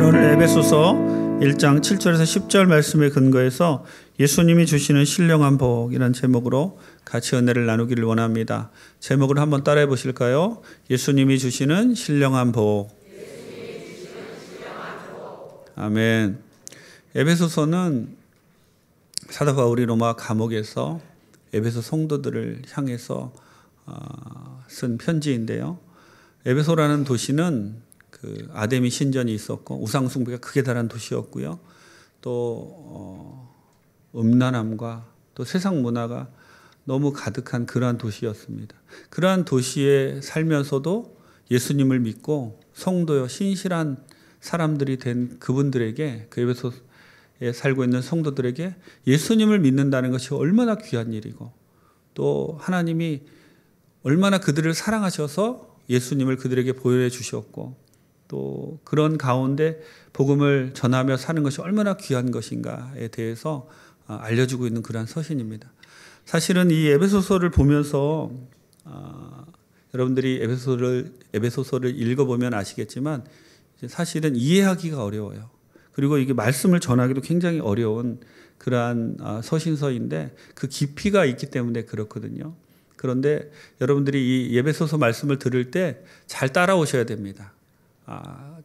오늘 에베소서 1장 7절에서 10절 말씀에 근거해서 예수님이 주시는 신령한 복이라는 제목으로 같이 은혜를 나누기를 원합니다. 제목을 한번 따라해 보실까요? 예수님이 주시는 신령한 복. 아멘. 에베소서는 사도 바울이 로마 감옥에서 에베소 성도들을 향해서 쓴 편지인데요. 에베소라는 도시는 그 아데미 신전이 있었고 우상 숭배가 극에 달한 도시였고요. 또 음란함과 또 세상 문화가 너무 가득한 그러한 도시였습니다. 그러한 도시에 살면서도 예수님을 믿고 성도여 신실한 사람들이 된 그분들에게, 그 에베소에 살고 있는 성도들에게 예수님을 믿는다는 것이 얼마나 귀한 일이고, 또 하나님이 얼마나 그들을 사랑하셔서 예수님을 그들에게 보여주셨고, 또 그런 가운데 복음을 전하며 사는 것이 얼마나 귀한 것인가에 대해서 알려주고 있는 그러한 서신입니다. 사실은 이 에베소서를 보면서 여러분들이 에베소서를 읽어보면 아시겠지만 사실은 이해하기가 어려워요. 그리고 이게 말씀을 전하기도 굉장히 어려운 그러한 서신서인데 그 깊이가 있기 때문에 그렇거든요. 그런데 여러분들이 이 에베소서 말씀을 들을 때 잘 따라오셔야 됩니다.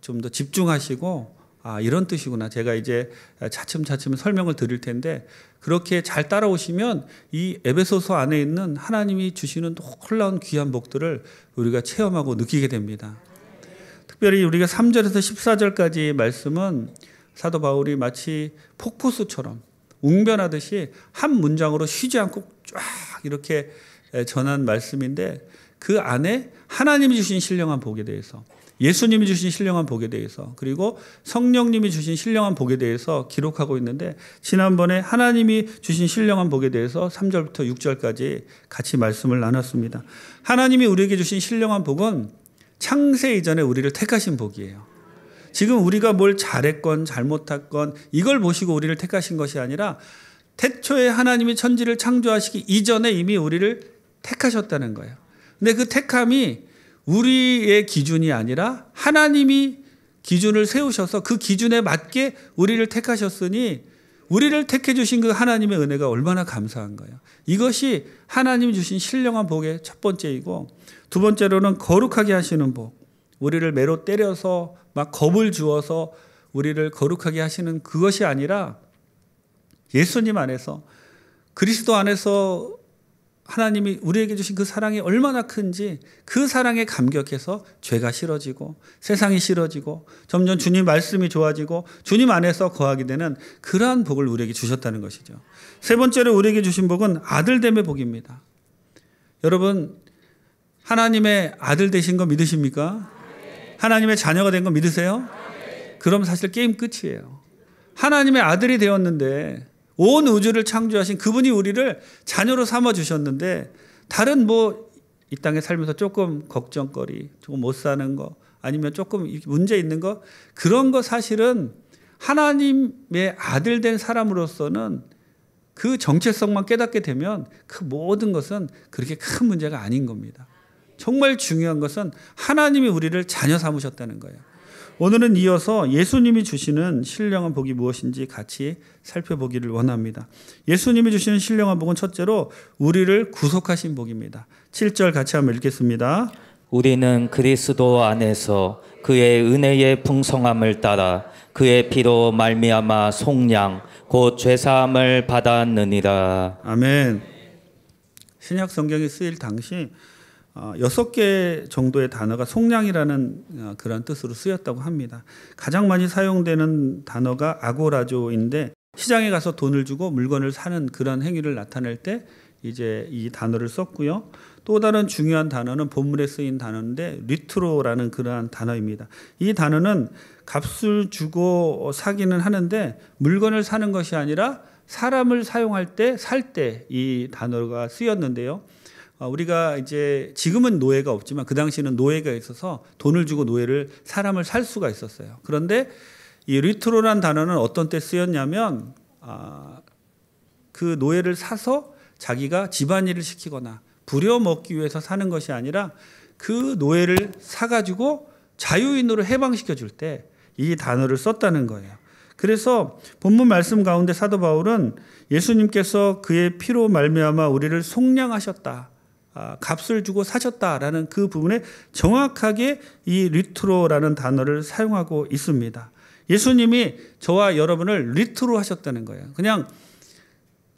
좀 더 집중하시고 이런 뜻이구나. 제가 이제 차츰차츰 설명을 드릴 텐데 그렇게 잘 따라오시면 이 에베소서 안에 있는 하나님이 주시는 놀라운 귀한 복들을 우리가 체험하고 느끼게 됩니다. 특별히 우리가 3절에서 14절까지 말씀은 사도 바울이 마치 폭포수처럼 웅변하듯이 한 문장으로 쉬지 않고 쫙 이렇게 전한 말씀인데 그 안에 하나님이 주신 신령한 복에 대해서, 예수님이 주신 신령한 복에 대해서, 그리고 성령님이 주신 신령한 복에 대해서 기록하고 있는데, 지난번에 하나님이 주신 신령한 복에 대해서 3절부터 6절까지 같이 말씀을 나눴습니다. 하나님이 우리에게 주신 신령한 복은 창세 이전에 우리를 택하신 복이에요. 지금 우리가 뭘 잘했건 잘못했건 이걸 보시고 우리를 택하신 것이 아니라 태초에 하나님이 천지를 창조하시기 이전에 이미 우리를 택하셨다는 거예요. 근데 그 택함이 우리의 기준이 아니라 하나님이 기준을 세우셔서 그 기준에 맞게 우리를 택하셨으니 우리를 택해 주신 그 하나님의 은혜가 얼마나 감사한 거예요. 이것이 하나님이 주신 신령한 복의 첫 번째이고, 두 번째로는 거룩하게 하시는 복. 우리를 매로 때려서 막 겁을 주어서 우리를 거룩하게 하시는 그것이 아니라 예수님 안에서, 그리스도 안에서 하나님이 우리에게 주신 그 사랑이 얼마나 큰지 그 사랑에 감격해서 죄가 싫어지고 세상이 싫어지고 점점 주님 말씀이 좋아지고 주님 안에서 거하게 되는 그러한 복을 우리에게 주셨다는 것이죠. 세 번째로 우리에게 주신 복은 아들됨의 복입니다. 여러분, 하나님의 아들 되신 거 믿으십니까? 하나님의 자녀가 된 거 믿으세요? 그럼 사실 게임 끝이에요. 하나님의 아들이 되었는데, 온 우주를 창조하신 그분이 우리를 자녀로 삼아 주셨는데, 다른 이 땅에 살면서 조금 걱정거리, 조금 못 사는 거, 아니면 조금 문제 있는 거, 그런 거 사실은 하나님의 아들 된 사람으로서는 그 정체성만 깨닫게 되면 그 모든 것은 그렇게 큰 문제가 아닌 겁니다. 정말 중요한 것은 하나님이 우리를 자녀 삼으셨다는 거예요. 오늘은 이어서 예수님이 주시는 신령한 복이 무엇인지 같이 살펴보기를 원합니다. 예수님이 주시는 신령한 복은 첫째로 우리를 구속하신 복입니다. 7절 같이 한번 읽겠습니다. 우리는 그리스도 안에서 그의 은혜의 풍성함을 따라 그의 피로 말미암아 속량 곧 죄사함을 받았느니라. 아멘. 신약 성경이 쓰일 당시 6개 정도의 단어가 속량이라는 그런 뜻으로 쓰였다고 합니다. 가장 많이 사용되는 단어가 아고라조인데, 시장에 가서 돈을 주고 물건을 사는 그런 행위를 나타낼 때 이제 이 단어를 썼고요. 또 다른 중요한 단어는 본문에 쓰인 단어인데 리트로라는 그러한 단어입니다. 이 단어는 값을 주고 사기는 하는데 물건을 사는 것이 아니라 사람을 사용할 때, 살 때 이 단어가 쓰였는데요. 우리가 이제 지금은 노예가 없지만 그 당시에는 노예가 있어서 돈을 주고 사람을 살 수가 있었어요. 그런데 이 리트로란 단어는 어떤 때 쓰였냐면 그 노예를 사서 자기가 집안일을 시키거나 부려먹기 위해서 사는 것이 아니라 그 노예를 사가지고 자유인으로 해방시켜 줄 때 이 단어를 썼다는 거예요. 그래서 본문 말씀 가운데 사도 바울은 예수님께서 그의 피로 말미암아 우리를 속량하셨다, 값을 주고 사셨다라는 그 부분에 정확하게 이 리트로라는 단어를 사용하고 있습니다. 예수님이 저와 여러분을 리트로 하셨다는 거예요. 그냥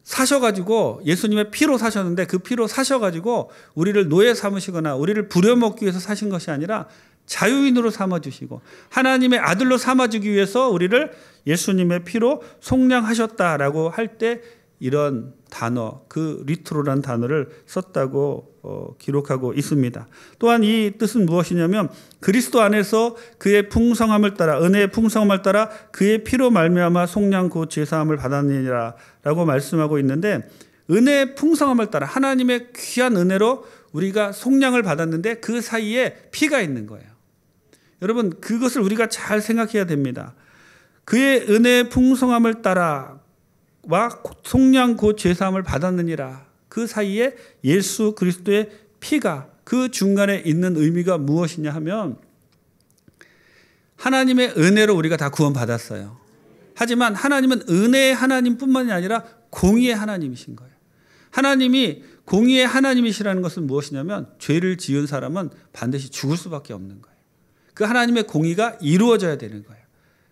사셔가지고 예수님의 피로 사셨는데 그 피로 사셔가지고 우리를 노예 삼으시거나 우리를 부려먹기 위해서 사신 것이 아니라 자유인으로 삼아주시고 하나님의 아들로 삼아주기 위해서 우리를 예수님의 피로 속량하셨다라고 할 때 이런 단어, 그 리트로라는 단어를 썼다고 기록하고 있습니다. 또한 이 뜻은 무엇이냐면 그리스도 안에서 그의 풍성함을 따라, 은혜의 풍성함을 따라 그의 피로 말미암아 속량 곧 제사함을 받았느니라 라고 말씀하고 있는데, 은혜의 풍성함을 따라 하나님의 귀한 은혜로 우리가 속량을 받았는데 그 사이에 피가 있는 거예요. 여러분, 그것을 우리가 잘 생각해야 됩니다. 그의 은혜의 풍성함을 따라 와 속량 곧 제사함을 받았느니라, 그 사이에 예수 그리스도의 피가, 그 중간에 있는 의미가 무엇이냐 하면 하나님의 은혜로 우리가 다 구원받았어요. 하지만 하나님은 은혜의 하나님뿐만이 아니라 공의의 하나님이신 거예요. 하나님이 공의의 하나님이시라는 것은 무엇이냐면 죄를 지은 사람은 반드시 죽을 수밖에 없는 거예요. 그 하나님의 공의가 이루어져야 되는 거예요.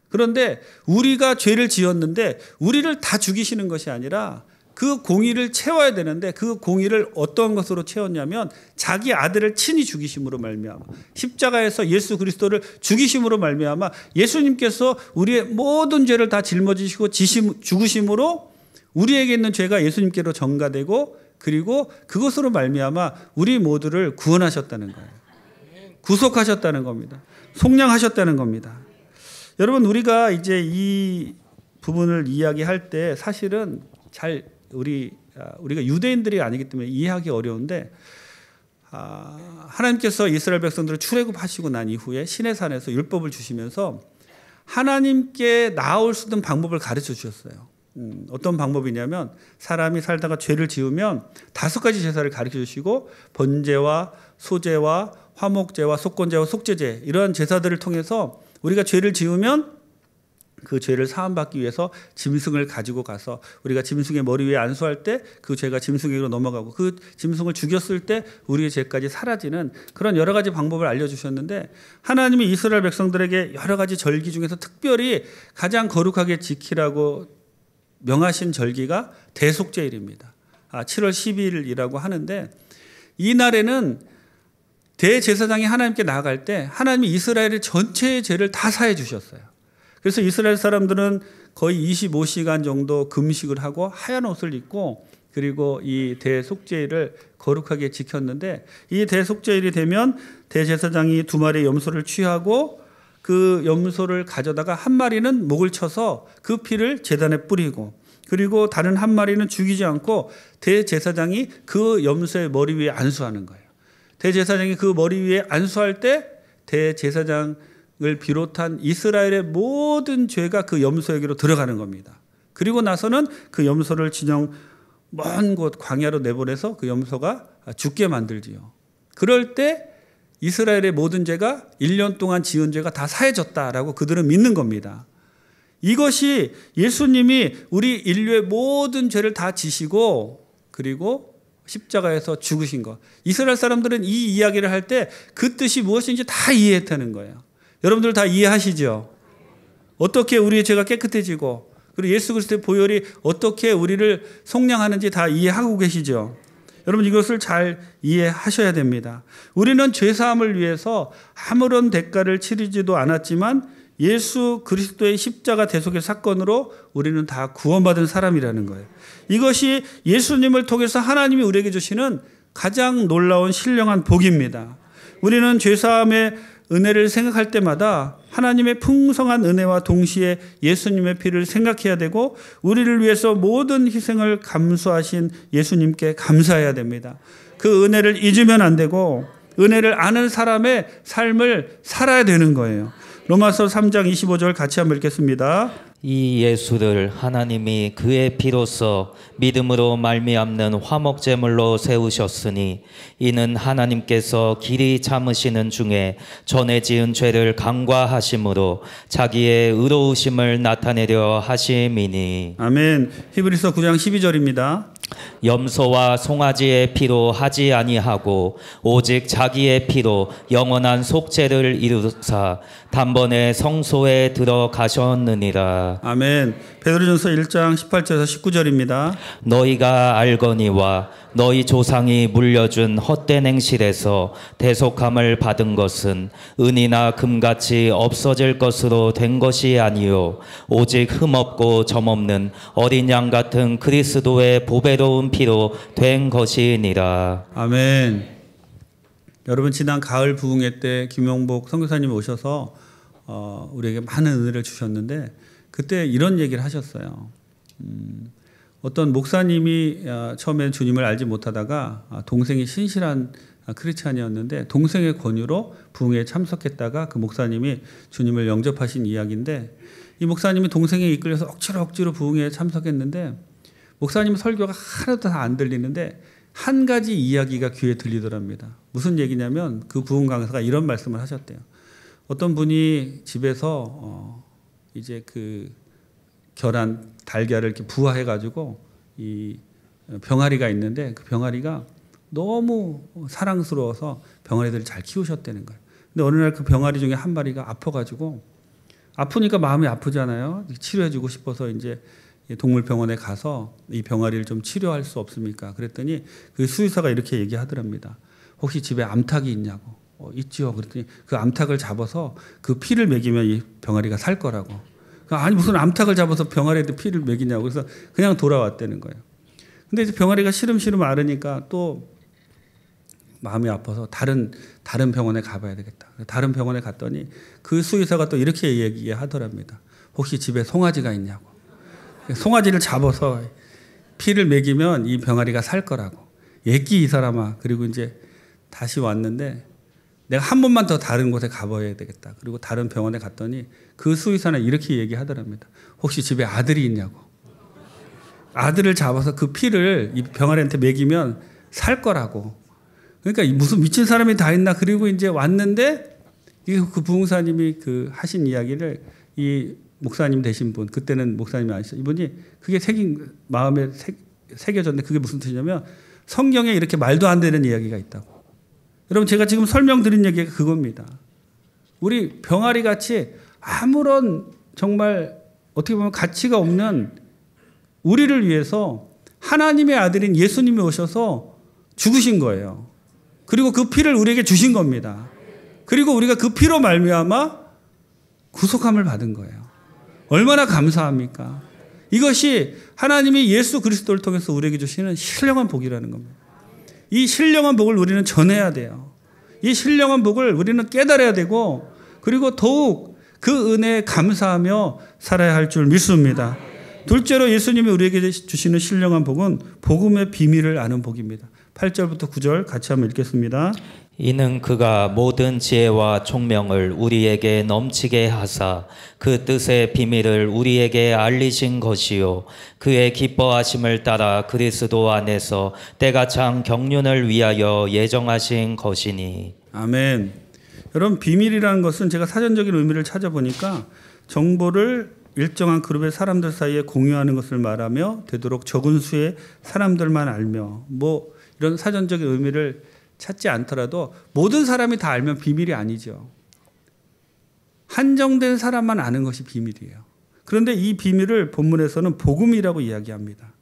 그런데 우리가 죄를 지었는데 우리를 다 죽이시는 것이 아니라 그 공의를 채워야 되는데 그 공의를 어떤 것으로 채웠냐면 자기 아들을 친히 죽이심으로 말미암아, 십자가에서 예수 그리스도를 죽이심으로 말미암아 예수님께서 우리의 모든 죄를 다 짊어지시고 죽으심으로 우리에게 있는 죄가 예수님께로 전가되고, 그리고 그것으로 말미암아 우리 모두를 구원하셨다는 거예요. 구속하셨다는 겁니다. 속량하셨다는 겁니다. 여러분, 우리가 이제 이 부분을 이야기할 때 사실은 잘 우리가 유대인들이 아니기 때문에 이해하기 어려운데, 하나님께서 이스라엘 백성들을 출애굽하시고 난 이후에 시내산에서 율법을 주시면서 하나님께 나아올 수 있는 방법을 가르쳐 주셨어요. 어떤 방법이냐면 사람이 살다가 죄를 지으면 5가지 제사를 가르쳐 주시고 번제와 소제와 화목제와 속건제와 속죄제, 이러한 제사들을 통해서 우리가 죄를 지으면 그 죄를 사함받기 위해서 짐승을 가지고 가서 우리가 짐승의 머리 위에 안수할 때 그 죄가 짐승에게로 넘어가고 그 짐승을 죽였을 때 우리의 죄까지 사라지는 그런 여러 가지 방법을 알려주셨는데, 하나님이 이스라엘 백성들에게 여러 가지 절기 중에서 특별히 가장 거룩하게 지키라고 명하신 절기가 대속죄일입니다. 7월 10일이라고 하는데, 이 날에는 대제사장이 하나님께 나아갈 때 하나님이 이스라엘의 전체의 죄를 다 사해 주셨어요. 그래서 이스라엘 사람들은 거의 25시간 정도 금식을 하고 하얀 옷을 입고, 그리고 이 대속죄일을 거룩하게 지켰는데, 이 대속죄일이 되면 대제사장이 2마리의 염소를 취하고 그 염소를 가져다가 한 마리는 목을 쳐서 그 피를 제단에 뿌리고, 그리고 다른 한 마리는 죽이지 않고 대제사장이 그 염소의 머리 위에 안수하는 거예요. 대제사장이 그 머리 위에 안수할 때 대제사장을 비롯한 이스라엘의 모든 죄가 그 염소에게로 들어가는 겁니다. 그리고 나서는 그 염소를 진영 먼 곳 광야로 내보내서 그 염소가 죽게 만들지요. 그럴 때 이스라엘의 모든 죄가 1년 동안 지은 죄가 다 사해졌다라고 그들은 믿는 겁니다. 이것이 예수님이 우리 인류의 모든 죄를 다 지시고 그리고 십자가에서 죽으신 것. 이스라엘 사람들은 이 이야기를 할 때 그 뜻이 무엇인지 다 이해했다는 거예요. 여러분들 다 이해하시죠? 어떻게 우리의 죄가 깨끗해지고 그리고 예수 그리스도의 보혈이 어떻게 우리를 속량하는지 다 이해하고 계시죠? 여러분, 이것을 잘 이해하셔야 됩니다. 우리는 죄사함을 위해서 아무런 대가를 치르지도 않았지만 예수 그리스도의 십자가 대속의 사건으로 우리는 다 구원받은 사람이라는 거예요. 이것이 예수님을 통해서 하나님이 우리에게 주시는 가장 놀라운 신령한 복입니다. 우리는 죄사함의 은혜를 생각할 때마다 하나님의 풍성한 은혜와 동시에 예수님의 피를 생각해야 되고, 우리를 위해서 모든 희생을 감수하신 예수님께 감사해야 됩니다. 그 은혜를 잊으면 안 되고 은혜를 아는 사람의 삶을 살아야 되는 거예요. 로마서 3장 25절 같이 한번 읽겠습니다. 이 예수를 하나님이 그의 피로써 믿음으로 말미암는 화목제물로 세우셨으니 이는 하나님께서 길이 참으시는 중에 전에 지은 죄를 간과하심으로 자기의 의로우심을 나타내려 하심이니. 아멘. 히브리서 9장 12절입니다. 염소와 송아지의 피로 하지 아니하고 오직 자기의 피로 영원한 속죄를 이루사 단번에 성소에 들어가셨느니라. 아멘. 베드로전서 1장 18절에서 19절입니다. 너희가 알거니와 너희 조상이 물려준 헛된 행실에서 대속함을 받은 것은 은이나 금같이 없어질 것으로 된 것이 아니요 오직 흠없고 점없는 어린 양 같은 그리스도의 보배로운 피로 된 것이니라. 아멘. 여러분 지난 가을 부흥회 때 김용복 선교사님이 오셔서 우리에게 많은 은혜를 주셨는데 그때 이런 얘기를 하셨어요. 어떤 목사님이 처음에 주님을 알지 못하다가 동생이 신실한 크리스찬이었는데 동생의 권유로 부흥회에 참석했다가 그 목사님이 주님을 영접하신 이야기인데 이 목사님이 동생에 이끌려서 억지로 부흥회에 참석했는데 목사님 설교가 하나도 다 안 들리는데 한 가지 이야기가 귀에 들리더랍니다. 무슨 얘기냐면 그 부흥 강사가 이런 말씀을 하셨대요. 어떤 분이 집에서 이제 그 결한 달걀을 이렇게 부화해가지고 이 병아리가 있는데 그 병아리가 너무 사랑스러워서 병아리들을 잘 키우셨다는 거예요. 근데 어느 날 그 병아리 중에 한 마리가 아파가지고 아프니까 마음이 아프잖아요. 치료해주고 싶어서 이제 동물병원에 가서 이 병아리를 좀 치료할 수 없습니까? 그랬더니 그 수의사가 이렇게 얘기하더랍니다. 혹시 집에 암탉이 있냐고. 있죠. 그랬더니 그 암탉을 잡아서 그 피를 먹이면 이 병아리가 살 거라고. 아니 무슨 암탉을 잡아서 병아리한테 피를 먹이냐고. 그래서 그냥 돌아왔다는 거예요. 근데 이제 병아리가 시름시름 앓으니까 또 마음이 아파서 다른 병원에 가봐야 되겠다. 다른 병원에 갔더니 그 수의사가 또 이렇게 얘기하더랍니다. 혹시 집에 송아지가 있냐고. 송아지를 잡아서 피를 먹이면 이 병아리가 살 거라고. 예끼 이 사람아. 그리고 이제 다시 왔는데 내가 한 번만 더 다른 곳에 가봐야 되겠다. 그리고 다른 병원에 갔더니 그 수의사는 이렇게 얘기하더랍니다. 혹시 집에 아들이 있냐고. 아들을 잡아서 그 피를 이 병아리한테 먹이면 살 거라고. 그러니까 무슨 미친 사람이 다 있나. 그리고 이제 왔는데 그 부흥사님이 그 하신 이야기를 이 목사님 되신 분, 그때는 목사님이 아니셨어요. 이분이 그게 마음에 새겨졌는데 그게 무슨 뜻이냐면 성경에 이렇게 말도 안 되는 이야기가 있다고. 여러분 제가 지금 설명드린 얘기가 그겁니다. 우리 병아리 같이 아무런 정말 어떻게 보면 가치가 없는 우리를 위해서 하나님의 아들인 예수님이 오셔서 죽으신 거예요. 그리고 그 피를 우리에게 주신 겁니다. 그리고 우리가 그 피로 말미암아 구속함을 받은 거예요. 얼마나 감사합니까? 이것이 하나님이 예수 그리스도를 통해서 우리에게 주시는 신령한 복이라는 겁니다. 이 신령한 복을 우리는 전해야 돼요. 이 신령한 복을 우리는 깨달아야 되고 그리고 더욱 그 은혜에 감사하며 살아야 할 줄 믿습니다. 둘째로 예수님이 우리에게 주시는 신령한 복은 복음의 비밀을 아는 복입니다. 8절부터 9절 같이 한번 읽겠습니다. 이는 그가 모든 지혜와 총명을 우리에게 넘치게 하사 그 뜻의 비밀을 우리에게 알리신 것이요 그의 기뻐하심을 따라 그리스도 안에서 때가 찬 경륜을 위하여 예정하신 것이니. 아멘. 여러분 비밀이라는 것은 제가 사전적인 의미를 찾아보니까 정보를 일정한 그룹의 사람들 사이에 공유하는 것을 말하며 되도록 적은 수의 사람들만 알며 뭐 이런 사전적인 의미를 찾지 않더라도 모든 사람이 다 알면 비밀이 아니죠. 한정된 사람만 아는 것이 비밀이에요. 그런데 이 비밀을 본문에서는 복음이라고 이야기합니다.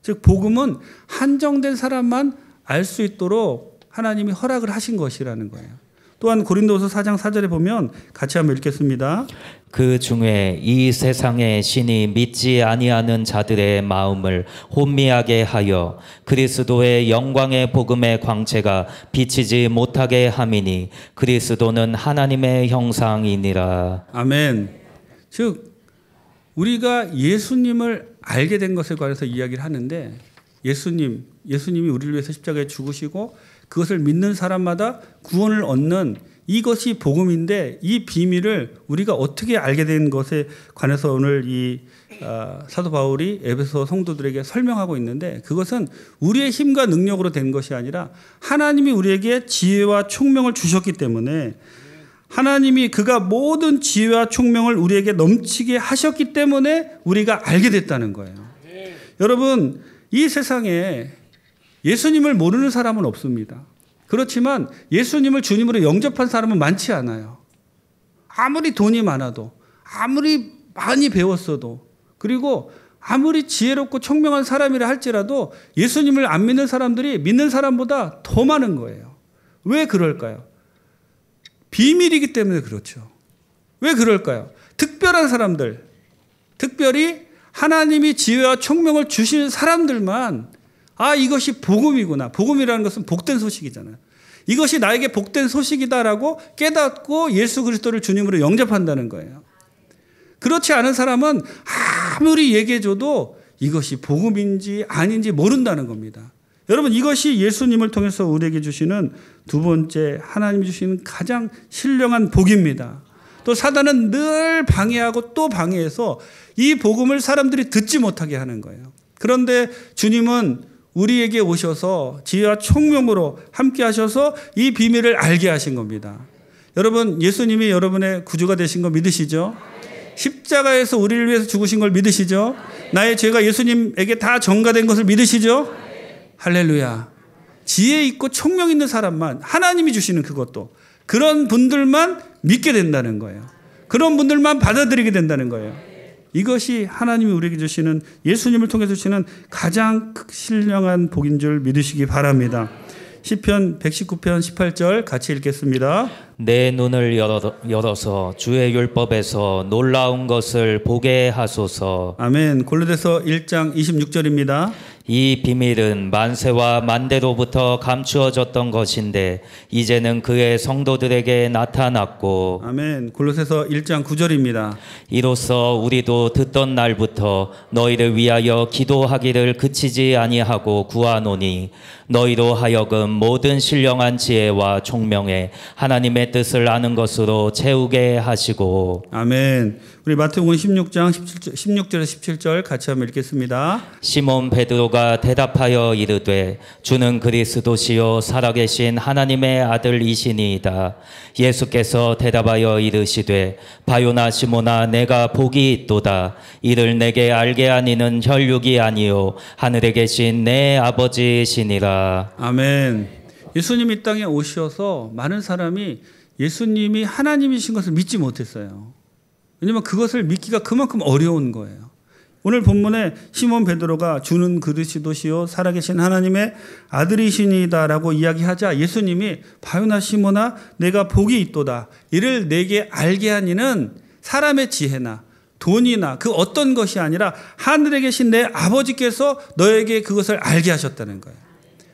즉 복음은 한정된 사람만 알 수 있도록 하나님이 허락을 하신 것이라는 거예요. 또한 고린도서 4장 4절에 보면 같이 한번 읽겠습니다. 그 중에 이 세상의 신이 믿지 아니하는 자들의 마음을 혼미하게 하여 그리스도의 영광의 복음의 광채가 비치지 못하게 함이니 그리스도는 하나님의 형상이니라. 아멘. 즉 우리가 예수님을 알게 된 것에 관해서 이야기를 하는데 예수님이 우리를 위해서 십자가에 죽으시고 그것을 믿는 사람마다 구원을 얻는 이것이 복음인데 이 비밀을 우리가 어떻게 알게 된 것에 관해서 오늘 이 사도 바울이 에베소 성도들에게 설명하고 있는데, 그것은 우리의 힘과 능력으로 된 것이 아니라 하나님이 우리에게 지혜와 총명을 주셨기 때문에, 하나님이 그가 모든 지혜와 총명을 우리에게 넘치게 하셨기 때문에 우리가 알게 됐다는 거예요. 여러분, 이 세상에 예수님을 모르는 사람은 없습니다. 그렇지만 예수님을 주님으로 영접한 사람은 많지 않아요. 아무리 돈이 많아도, 아무리 많이 배웠어도, 그리고 아무리 지혜롭고 총명한 사람이라 할지라도 예수님을 안 믿는 사람들이 믿는 사람보다 더 많은 거예요. 왜 그럴까요? 비밀이기 때문에 그렇죠. 왜 그럴까요? 특별한 사람들, 특별히 하나님이 지혜와 총명을 주신 사람들만 이것이 복음이구나. 복음이라는 것은 복된 소식이잖아요. 이것이 나에게 복된 소식이다라고 깨닫고 예수 그리스도를 주님으로 영접한다는 거예요. 그렇지 않은 사람은 아무리 얘기해줘도 이것이 복음인지 아닌지 모른다는 겁니다. 여러분, 이것이 예수님을 통해서 우리에게 주시는 두 번째 하나님이 주시는 가장 신령한 복입니다. 또 사단은 늘 방해하고 또 방해해서 이 복음을 사람들이 듣지 못하게 하는 거예요. 그런데 주님은 우리에게 오셔서 지혜와 총명으로 함께 하셔서 이 비밀을 알게 하신 겁니다. 여러분, 예수님이 여러분의 구주가 되신 거 믿으시죠? 십자가에서 우리를 위해서 죽으신 걸 믿으시죠? 나의 죄가 예수님에게 다 전가된 것을 믿으시죠? 할렐루야. 지혜 있고 총명 있는 사람만, 하나님이 주시는 그것도, 그런 분들만 믿게 된다는 거예요. 그런 분들만 받아들이게 된다는 거예요. 이것이 하나님이 우리에게 주시는, 예수님을 통해 주시는 가장 신령한 복인 줄 믿으시기 바랍니다. 시편 119편 18절 같이 읽겠습니다. 내 눈을 열어서 주의 율법에서 놀라운 것을 보게 하소서. 아멘. 골로새서 1장 26절입니다. 이 비밀은 만세와 만대로부터 감추어졌던 것인데 이제는 그의 성도들에게 나타났고. 아멘. 골로새서 1장 9절입니다. 이로써 우리도 듣던 날부터 너희를 위하여 기도하기를 그치지 아니하고 구하노니 너희로 하여금 모든 신령한 지혜와 총명에 하나님의 뜻을 아는 것으로 채우게 하시고. 아멘. 우리 마태복음 16장 16절에서 17절 같이 한번 읽겠습니다. 시몬 베드로가 대답하여 이르되 주는 그리스도시요 살아계신 하나님의 아들이시니이다. 예수께서 대답하여 이르시되 바요나 시몬아 내가 복이 있도다. 이를 내게 알게 하니는 혈육이 아니요 하늘에 계신 내 아버지시니라. 아멘. 예수님이 이 땅에 오셔서 많은 사람이 예수님이 하나님이신 것을 믿지 못했어요. 왜냐하면 그것을 믿기가 그만큼 어려운 거예요. 오늘 본문에 시몬 베드로가 주는 그리스도시요 살아계신 하나님의 아들이시니다라고 이야기하자 예수님이 바요나 시몬아 내가 복이 있도다. 이를 내게 알게 하니는 사람의 지혜나 돈이나 그 어떤 것이 아니라 하늘에 계신 내 아버지께서 너에게 그것을 알게 하셨다는 거예요.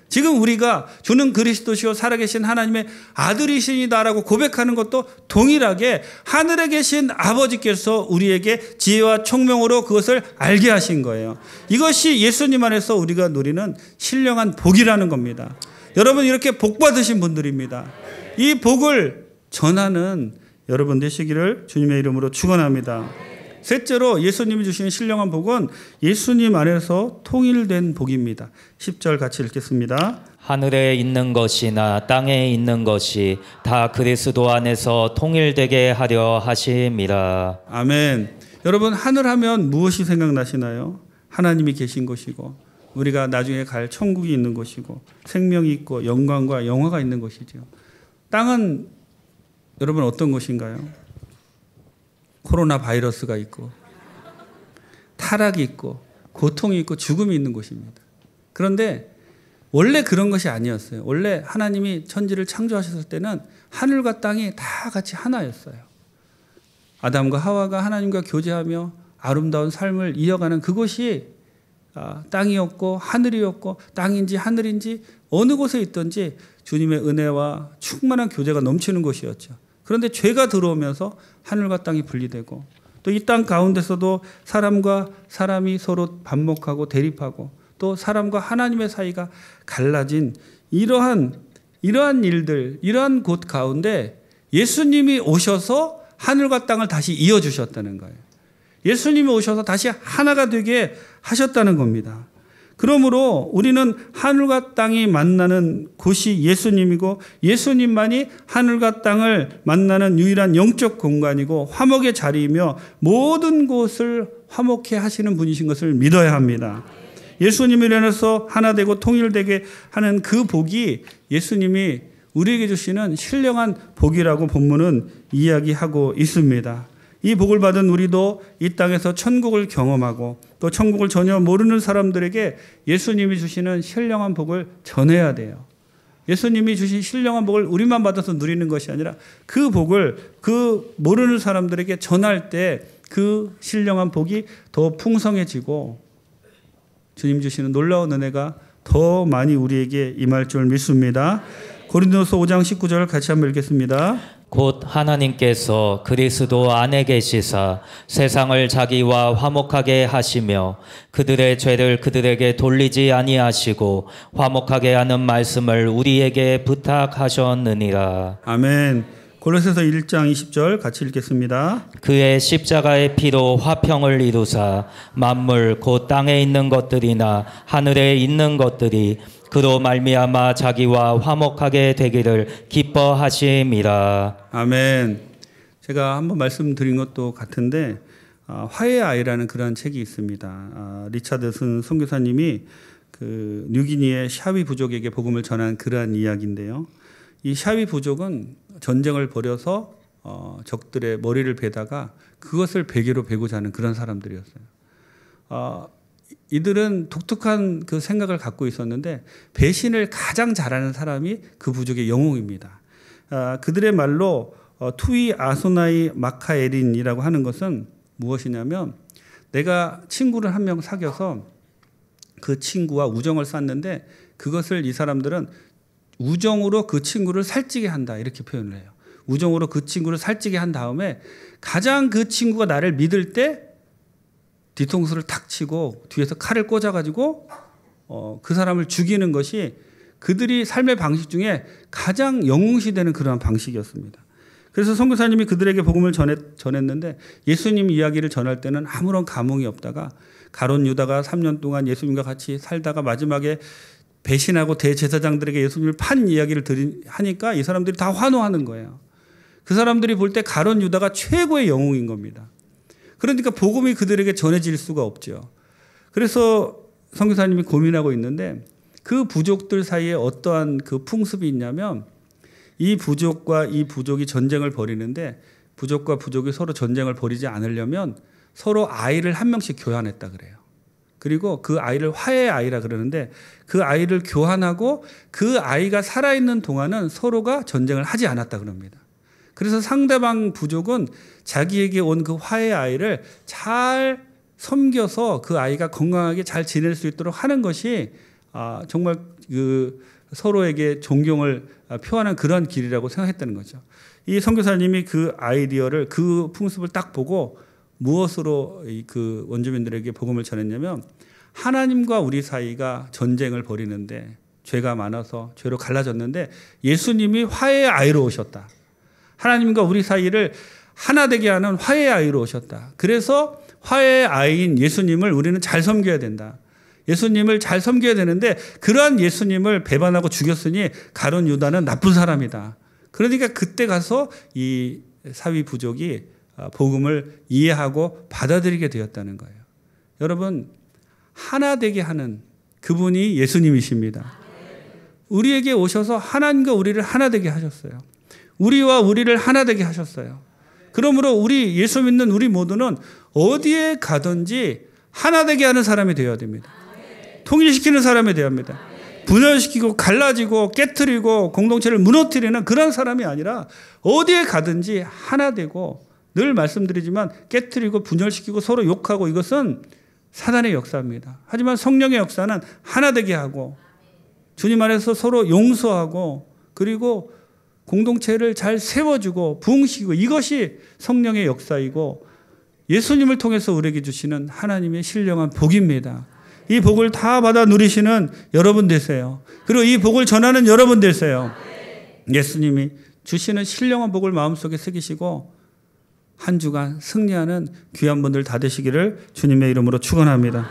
지금 우리가 주는 그리스도시요 살아계신 하나님의 아들이시니다라고 고백하는 것도 동일하게 하늘에 계신 아버지께서 우리에게 지혜와 총명으로 그것을 알게 하신 거예요. 이것이 예수님 안에서 우리가 누리는 신령한 복이라는 겁니다. 여러분 이렇게 복 받으신 분들입니다. 이 복을 전하는 여러분 되시기를 주님의 이름으로 축원합니다. 셋째로 예수님이 주신 신령한 복은 예수님 안에서 통일된 복입니다. 10절 같이 읽겠습니다. 하늘에 있는 것이나 땅에 있는 것이 다 그리스도 안에서 통일되게 하려 하심이라. 아멘. 여러분 하늘 하면 무엇이 생각나시나요? 하나님이 계신 곳이고 우리가 나중에 갈 천국이 있는 곳이고 생명이 있고 영광과 영화가 있는 곳이죠. 땅은 여러분 어떤 곳인가요? 코로나 바이러스가 있고 타락이 있고 고통이 있고 죽음이 있는 곳입니다. 그런데 원래 그런 것이 아니었어요. 원래 하나님이 천지를 창조하셨을 때는 하늘과 땅이 다 같이 하나였어요. 아담과 하와가 하나님과 교제하며 아름다운 삶을 이어가는 그곳이 땅이었고 하늘이었고 땅인지 하늘인지 어느 곳에 있든지 주님의 은혜와 충만한 교제가 넘치는 곳이었죠. 그런데 죄가 들어오면서 하늘과 땅이 분리되고 또 이 땅 가운데서도 사람과 사람이 서로 반목하고 대립하고 또 사람과 하나님의 사이가 갈라진 이러한 일들, 이러한 곳 가운데 예수님이 오셔서 하늘과 땅을 다시 이어주셨다는 거예요. 예수님이 오셔서 다시 하나가 되게 하셨다는 겁니다. 그러므로 우리는 하늘과 땅이 만나는 곳이 예수님이고 예수님만이 하늘과 땅을 만나는 유일한 영적 공간이고 화목의 자리이며 모든 곳을 화목해 하시는 분이신 것을 믿어야 합니다. 예수님을 인해서 하나 되고 통일되게 하는 그 복이 예수님이 우리에게 주시는 신령한 복이라고 본문은 이야기하고 있습니다. 이 복을 받은 우리도 이 땅에서 천국을 경험하고 또 천국을 전혀 모르는 사람들에게 예수님이 주시는 신령한 복을 전해야 돼요. 예수님이 주신 신령한 복을 우리만 받아서 누리는 것이 아니라 그 복을 그 모르는 사람들에게 전할 때 그 신령한 복이 더 풍성해지고 주님 주시는 놀라운 은혜가 더 많이 우리에게 임할 줄 믿습니다. 고린도서 5장 19절 같이 한번 읽겠습니다. 곧 하나님께서 그리스도 안에 계시사 세상을 자기와 화목하게 하시며 그들의 죄를 그들에게 돌리지 아니하시고 화목하게 하는 말씀을 우리에게 부탁하셨느니라. 아멘. 골로새서 1장 20절 같이 읽겠습니다. 그의 십자가의 피로 화평을 이루사 만물 곧 땅에 있는 것들이나 하늘에 있는 것들이 그로 말미암아 자기와 화목하게 되기를 기뻐하심이라. 아멘. 제가 한번 말씀드린 것도 같은데 화해의 아이라는 그런 책이 있습니다. 리차드슨 선교사님이 그 뉴기니의 샤위 부족에게 복음을 전한 그러한 이야기인데요. 이 샤위 부족은 전쟁을 벌여서 적들의 머리를 베다가 그것을 베개로 베고자 하는 그런 사람들이었어요. 이들은 독특한 그 생각을 갖고 있었는데 배신을 가장 잘하는 사람이 그 부족의 영웅입니다. 그들의 말로 투이 아소나이 마카에린이라고 하는 것은 무엇이냐면 내가 친구를 한 명 사귀어서 그 친구와 우정을 쌓는데 그것을 이 사람들은 우정으로 그 친구를 살찌게 한다 이렇게 표현을 해요. 우정으로 그 친구를 살찌게 한 다음에 가장 그 친구가 나를 믿을 때 뒤통수를 탁 치고 뒤에서 칼을 꽂아가지고 그 사람을 죽이는 것이 그들이 삶의 방식 중에 가장 영웅시되는 그러한 방식이었습니다. 그래서 선교사님이 그들에게 복음을 전했는데 예수님 이야기를 전할 때는 아무런 감흥이 없다가 가룟 유다가 3년 동안 예수님과 같이 살다가 마지막에 배신하고 대제사장들에게 예수님을 판 이야기를 하니까 이 사람들이 다 환호하는 거예요. 그 사람들이 볼 때 가룟 유다가 최고의 영웅인 겁니다. 그러니까 복음이 그들에게 전해질 수가 없죠. 그래서 선교사님이 고민하고 있는데 그 부족들 사이에 어떠한 그 풍습이 있냐면 이 부족과 이 부족이 전쟁을 벌이는데 부족과 부족이 서로 전쟁을 벌이지 않으려면 서로 아이를 한 명씩 교환했다 그래요. 그리고 그 아이를 화해의 아이라 그러는데 그 아이를 교환하고 그 아이가 살아있는 동안은 서로가 전쟁을 하지 않았다 그럽니다. 그래서 상대방 부족은 자기에게 온 그 화해의 아이를 잘 섬겨서 그 아이가 건강하게 잘 지낼 수 있도록 하는 것이 정말 그 서로에게 존경을 표하는 그런 길이라고 생각했다는 거죠. 이 선교사님이 그 아이디어를 그 풍습을 딱 보고 무엇으로 그 원주민들에게 복음을 전했냐면 하나님과 우리 사이가 전쟁을 벌이는데 죄가 많아서 죄로 갈라졌는데 예수님이 화해의 아이로 오셨다. 하나님과 우리 사이를 하나 되게 하는 화해의 아이로 오셨다. 그래서 화해의 아이인 예수님을 우리는 잘 섬겨야 된다. 예수님을 잘 섬겨야 되는데 그러한 예수님을 배반하고 죽였으니 가룟 유다는 나쁜 사람이다. 그러니까 그때 가서 이 사위 부족이 복음을 이해하고 받아들이게 되었다는 거예요. 여러분 하나 되게 하는 그분이 예수님이십니다. 우리에게 오셔서 하나님과 우리를 하나 되게 하셨어요. 우리와 우리를 하나 되게 하셨어요. 그러므로 우리 예수 믿는 우리 모두는 어디에 가든지 하나 되게 하는 사람이 되어야 됩니다. 통일시키는 사람이 되어야 합니다. 분열시키고 갈라지고 깨트리고 공동체를 무너뜨리는 그런 사람이 아니라 어디에 가든지 하나 되고 늘 말씀드리지만 깨트리고 분열시키고 서로 욕하고 이것은 사단의 역사입니다. 하지만 성령의 역사는 하나 되게 하고 주님 안에서 서로 용서하고 그리고 공동체를 잘 세워주고 부흥시키고 이것이 성령의 역사이고 예수님을 통해서 우리에게 주시는 하나님의 신령한 복입니다. 이 복을 다 받아 누리시는 여러분 되세요. 그리고 이 복을 전하는 여러분 되세요. 예수님이 주시는 신령한 복을 마음속에 새기시고 한 주간 승리하는 귀한 분들 다 되시기를 주님의 이름으로 축원합니다.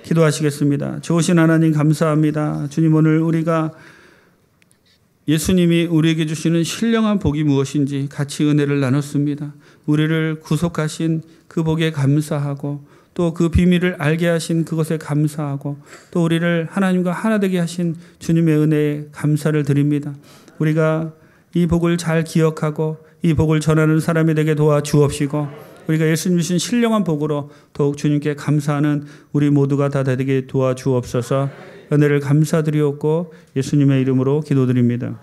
기도하시겠습니다. 좋으신 하나님 감사합니다. 주님, 오늘 우리가 예수님이 우리에게 주시는 신령한 복이 무엇인지 같이 은혜를 나눴습니다. 우리를 구속하신 그 복에 감사하고 또 그 비밀을 알게 하신 그것에 감사하고 또 우리를 하나님과 하나 되게 하신 주님의 은혜에 감사를 드립니다. 우리가 이 복을 잘 기억하고 이 복을 전하는 사람이 되게 도와주옵시고 우리가 예수님 주신 신령한 복으로 더욱 주님께 감사하는 우리 모두가 다 되게 도와주옵소서. 은혜를 감사드리옵고 예수님의 이름으로 기도드립니다.